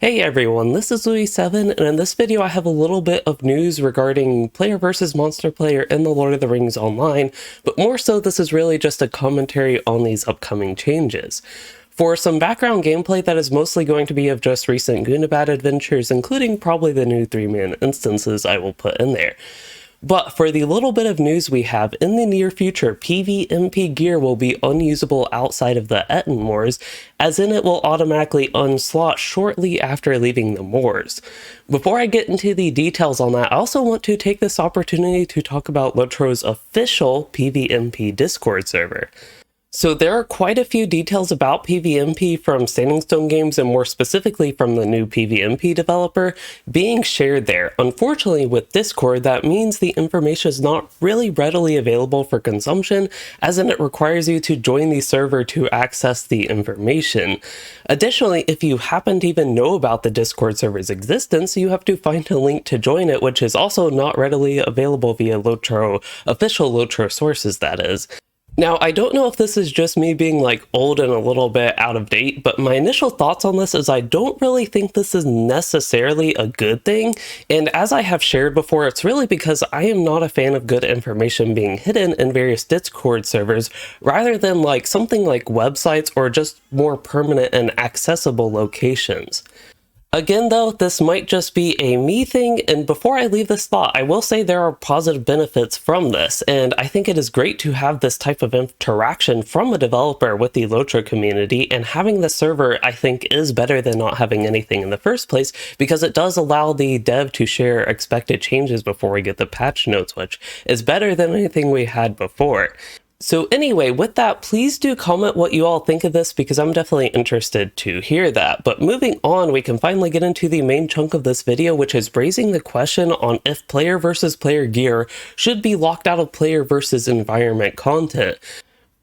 Hey everyone, this is Louis7, and in this video I have a little bit of news regarding player versus monster player in the Lord of the Rings Online, but more so this is really just a commentary on these upcoming changes. For some background gameplay that is mostly going to be of just recent Gundabad adventures, including probably the new 3-man instances I will put in there. But for the little bit of news we have, in the near future, PvMP gear will be unusable outside of the Etten Moors, as in it will automatically unslot shortly after leaving the moors. Before I get into the details on that, I also want to take this opportunity to talk about LOTRO's official PvMP Discord server. So there are quite a few details about PvMP from Standing Stone Games, and more specifically from the new PvMP developer, being shared there. Unfortunately, with Discord, that means the information is not really readily available for consumption, as in it requires you to join the server to access the information. Additionally, if you happen to even know about the Discord server's existence, you have to find a link to join it, which is also not readily available via LOTRO, official LOTRO sources that is. Now, I don't know if this is just me being like old and a little bit out of date, but my initial thoughts on this is I don't really think this is necessarily a good thing. And as I have shared before, it's really because I am not a fan of good information being hidden in various Discord servers, rather than like something like websites or just more permanent and accessible locations. Again though, this might just be a me thing, and before I leave this thought, I will say there are positive benefits from this, and I think it is great to have this type of interaction from a developer with the LOTRO community, and having the server I think is better than not having anything in the first place, because it does allow the dev to share expected changes before we get the patch notes, which is better than anything we had before. So anyway, with that, please do comment what you all think of this, because I'm definitely interested to hear that. But moving on, we can finally get into the main chunk of this video, which is raising the question on if player versus player gear should be locked out of player versus environment content,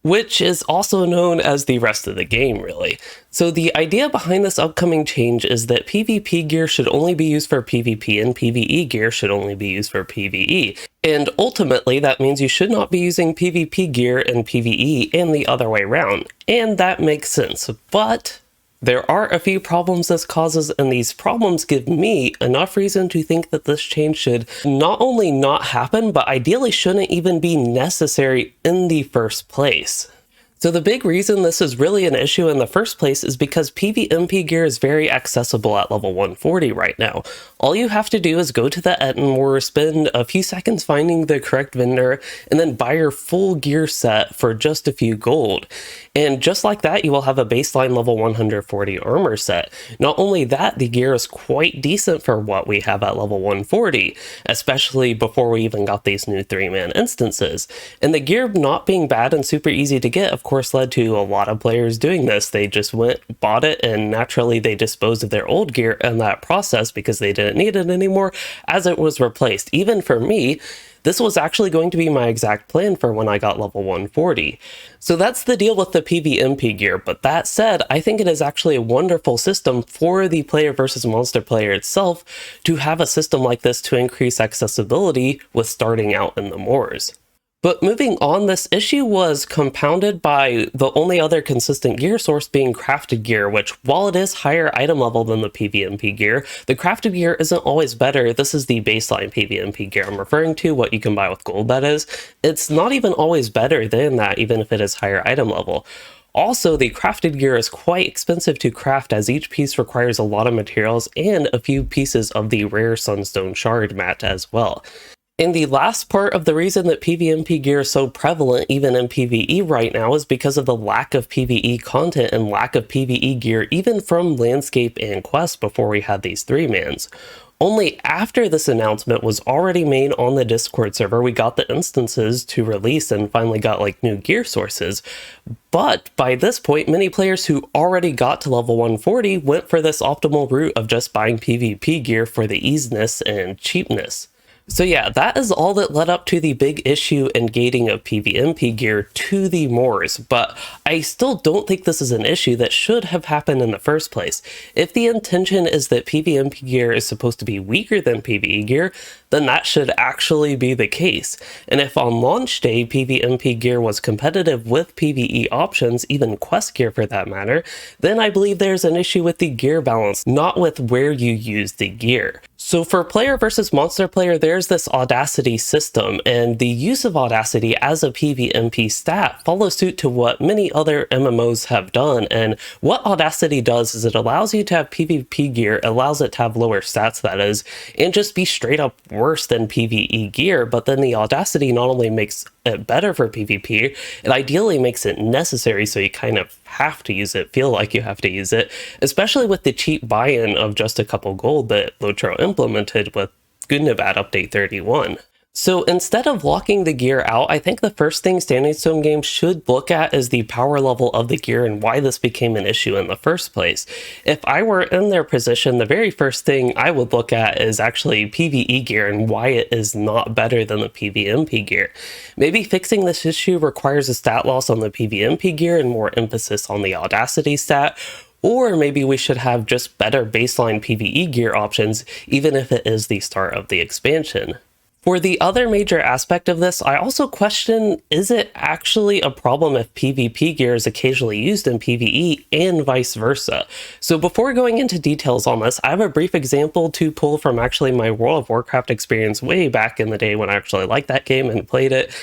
which is also known as the rest of the game, really. So the idea behind this upcoming change is that PvP gear should only be used for PvP and PvE gear should only be used for PvE. And ultimately, that means you should not be using PvP gear in PvE and the other way around. And that makes sense, but there are a few problems this causes, and these problems give me enough reason to think that this change should not only not happen, but ideally shouldn't even be necessary in the first place. So the big reason this is really an issue in the first place is because PvMP gear is very accessible at level 140 right now. All you have to do is go to the Etten Moor, spend a few seconds finding the correct vendor, and then buy your full gear set for just a few gold. And just like that, you will have a baseline level 140 armor set. Not only that, the gear is quite decent for what we have at level 140, especially before we even got these new 3-man instances. And the gear not being bad and super easy to get, of course, led to a lot of players doing this. They just went, bought it, and naturally they disposed of their old gear in that process because they didn't need it anymore as it was replaced. Even for me, this was actually going to be my exact plan for when I got level 140. So that's the deal with the PvMP gear, but that said, I think it is actually a wonderful system for the player versus monster player itself to have a system like this to increase accessibility with starting out in the moors. But moving on, this issue was compounded by the only other consistent gear source being crafted gear, which, while it is higher item level than the PvMP gear, the crafted gear isn't always better. This is the baseline PvMP gear I'm referring to, what you can buy with gold, that is. It's not even always better than that, even if it is higher item level. Also, the crafted gear is quite expensive to craft, as each piece requires a lot of materials and a few pieces of the rare sunstone shard mat as well. And the last part of the reason that PvMP gear is so prevalent even in PvE right now is because of the lack of PvE content and lack of PvE gear even from Landscape and Quest before we had these 3-mans. Only after this announcement was already made on the Discord server, we got the instances to release and finally got like new gear sources. But by this point, many players who already got to level 140 went for this optimal route of just buying PvP gear for the easiness and cheapness. So yeah, that is all that led up to the big issue in gating of PvMP gear to the Moors, but I still don't think this is an issue that should have happened in the first place. If the intention is that PvMP gear is supposed to be weaker than PvE gear, then that should actually be the case. And if on launch day PvMP gear was competitive with PvE options, even quest gear for that matter, then I believe there's an issue with the gear balance, not with where you use the gear. So for player versus monster player, there's this Audacity system, and the use of Audacity as a PvMP stat follows suit to what many other MMOs have done. And what Audacity does is it allows you to have PvP gear, allows it to have lower stats, that is, and just be straight up worse than PvE gear. But then the Audacity not only makes it better for PvP, it ideally makes it necessary, so you kind of have to use it, feel like you have to use it, especially with the cheap buy-in of just a couple gold that LOTRO implemented with Gundabad Update 31. So instead of locking the gear out, I think the first thing Standing Stone Games should look at is the power level of the gear and why this became an issue in the first place. If I were in their position, the very first thing I would look at is actually PvE gear and why it is not better than the PvMP gear. Maybe fixing this issue requires a stat loss on the PvMP gear and more emphasis on the Audacity stat, or maybe we should have just better baseline PvE gear options, even if it is the start of the expansion. For the other major aspect of this, I also question, is it actually a problem if PvP gear is occasionally used in PvE and vice versa? So before going into details on this, I have a brief example to pull from actually my World of Warcraft experience way back in the day when I actually liked that game and played it.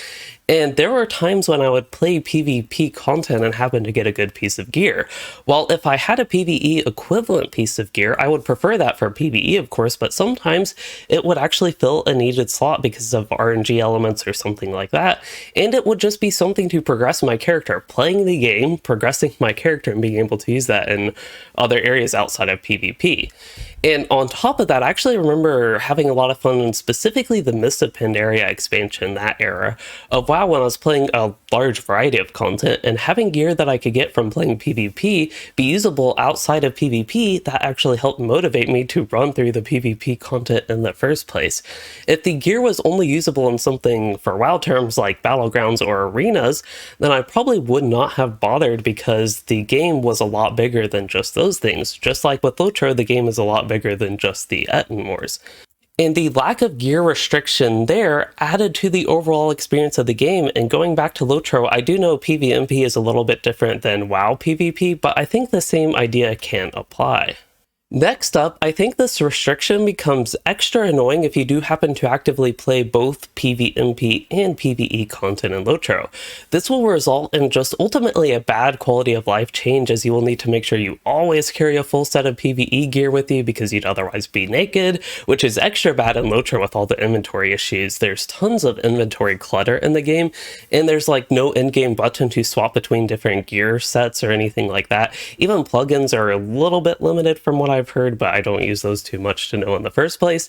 And there were times when I would play PvP content and happen to get a good piece of gear. While if I had a PvE equivalent piece of gear, I would prefer that for PvE, of course, but sometimes it would actually fill a needed slot because of RNG elements or something like that. And it would just be something to progress my character, playing the game, progressing my character, and being able to use that in other areas outside of PvP. And on top of that, I actually remember having a lot of fun in specifically the Mist of Pandaria expansion, that era of WoW, when I was playing a large variety of content and having gear that I could get from playing PvP be usable outside of PvP. That actually helped motivate me to run through the PvP content in the first place. If the gear was only usable in something for WoW terms like battlegrounds or arenas, then I probably would not have bothered because the game was a lot bigger than just those things. Just like with LOTRO, the game is a lot bigger than just the Ettenmoors. And the lack of gear restriction there added to the overall experience of the game. And going back to LOTRO, I do know PvMP is a little bit different than WoW PvP, but I think the same idea can apply. Next up, I think this restriction becomes extra annoying if you do happen to actively play both PvMP and PvE content in LOTRO. This will result in just ultimately a bad quality of life change, as you will need to make sure you always carry a full set of PvE gear with you because you'd otherwise be naked, which is extra bad in LOTRO with all the inventory issues. There's tons of inventory clutter in the game, and there's like no endgame button to swap between different gear sets or anything like that. Even plugins are a little bit limited from what I've heard, but I don't use those too much to know in the first place.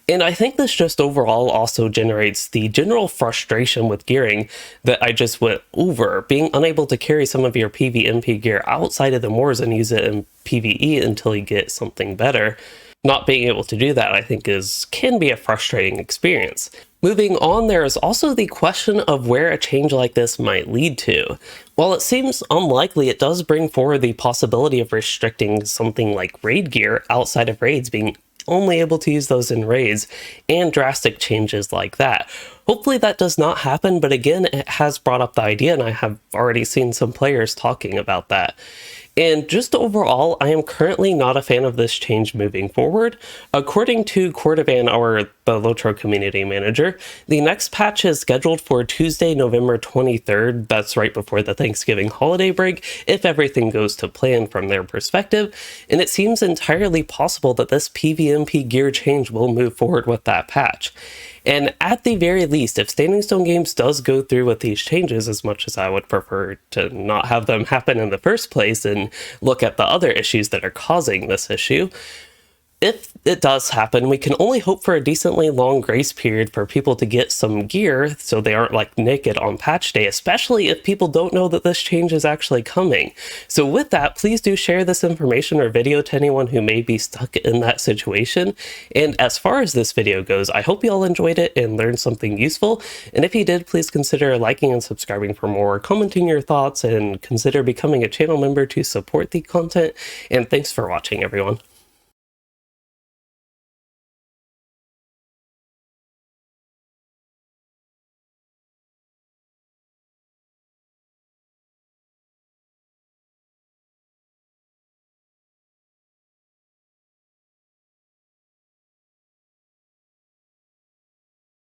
And I think this just overall also generates the general frustration with gearing that I just went over, being unable to carry some of your PvMP gear outside of the moors and use it in PvE until you get something better. Not being able to do that, I think, can be a frustrating experience. Moving on, there is also the question of where a change like this might lead to. While it seems unlikely, it does bring forward the possibility of restricting something like raid gear outside of raids, being only able to use those in raids, and drastic changes like that. Hopefully that does not happen, but again, it has brought up the idea, and I have already seen some players talking about that. And just overall, I am currently not a fan of this change moving forward. According to Cordovan, the LOTRO community manager, the next patch is scheduled for Tuesday, November 23rd. That's right before the Thanksgiving holiday break, if everything goes to plan from their perspective. And it seems entirely possible that this PvMP gear change will move forward with that patch. And at the very least, if Standing Stone Games does go through with these changes, as much as I would prefer to not have them happen in the first place and look at the other issues that are causing this issue, if it does happen, we can only hope for a decently long grace period for people to get some gear so they aren't like naked on patch day, especially if people don't know that this change is actually coming. So with that, please do share this information or video to anyone who may be stuck in that situation. And as far as this video goes, I hope you all enjoyed it and learned something useful. And if you did, please consider liking and subscribing for more, commenting your thoughts, and consider becoming a channel member to support the content. And thanks for watching, everyone.